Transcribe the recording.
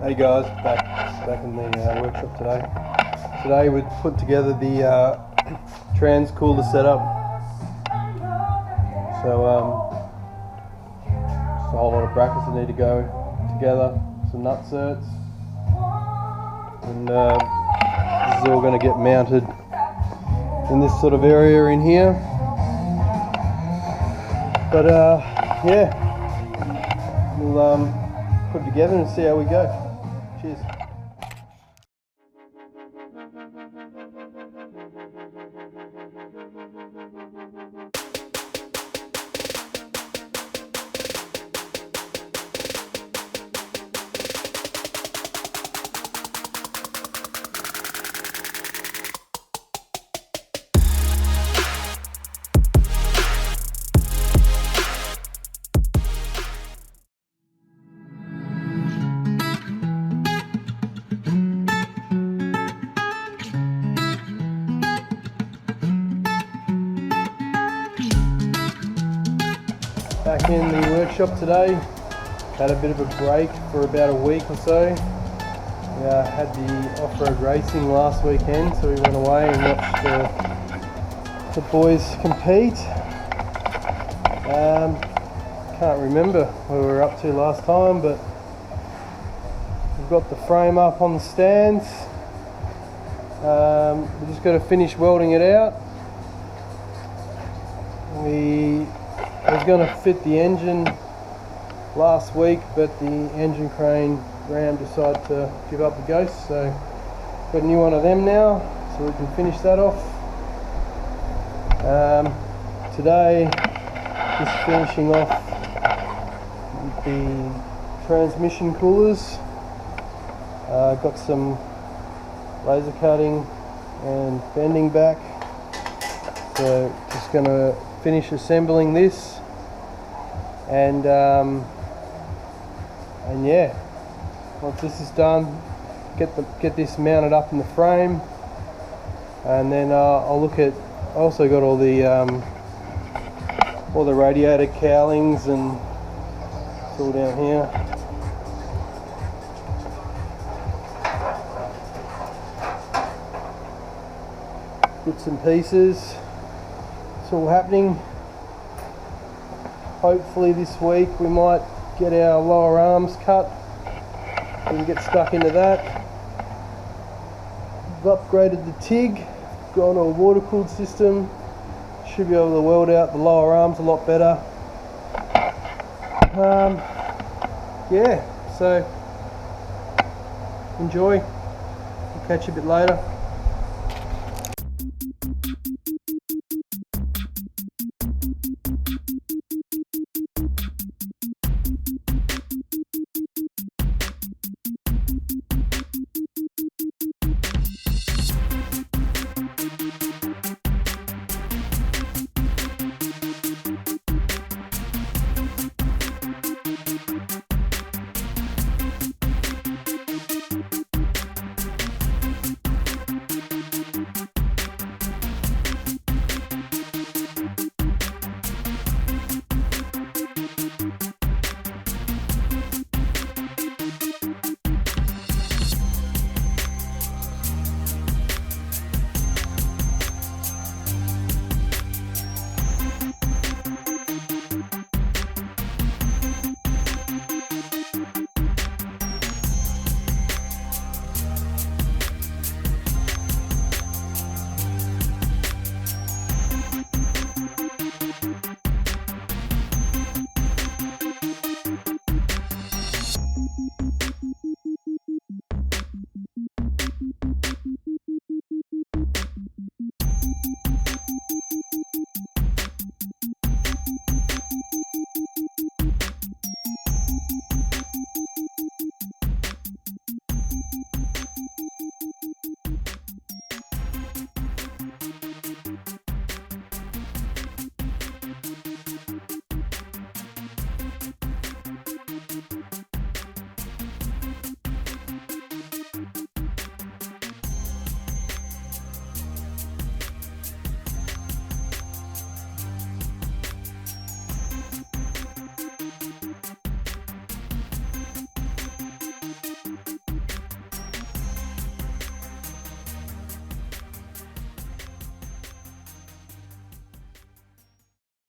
Hey guys, back in the workshop today. Today we put together the trans cooler setup. So just a whole lot of brackets that need to go together, some nut certs, and this is all going to get mounted in this sort of area in here. But yeah, we'll put it together and see how we go. Cheers. Back in the workshop today, had a bit of a break for about a week or so. We had the off-road racing last weekend, so we went away and watched the boys compete. Can't remember where we were up to last time, but we've got the frame up on the stands. We just got to finish welding it out. I was going to fit the engine last week, but the engine crane ram decided to give up the ghost, so got a new one of them now, so we can finish that off. Today, just finishing off the transmission coolers. Got some laser cutting and bending back, so just going to finish assembling this, and yeah, once this is done, get this mounted up in the frame, and then I'll look at. I also got all the radiator cowlings, and it's all down here. Bits and pieces. It's all happening. Hopefully this week we might get our lower arms cut. We can get stuck into that. We've upgraded the TIG, gone to a water cooled system. Should be able to weld out the lower arms a lot better. Yeah, so enjoy. We'll catch you a bit later.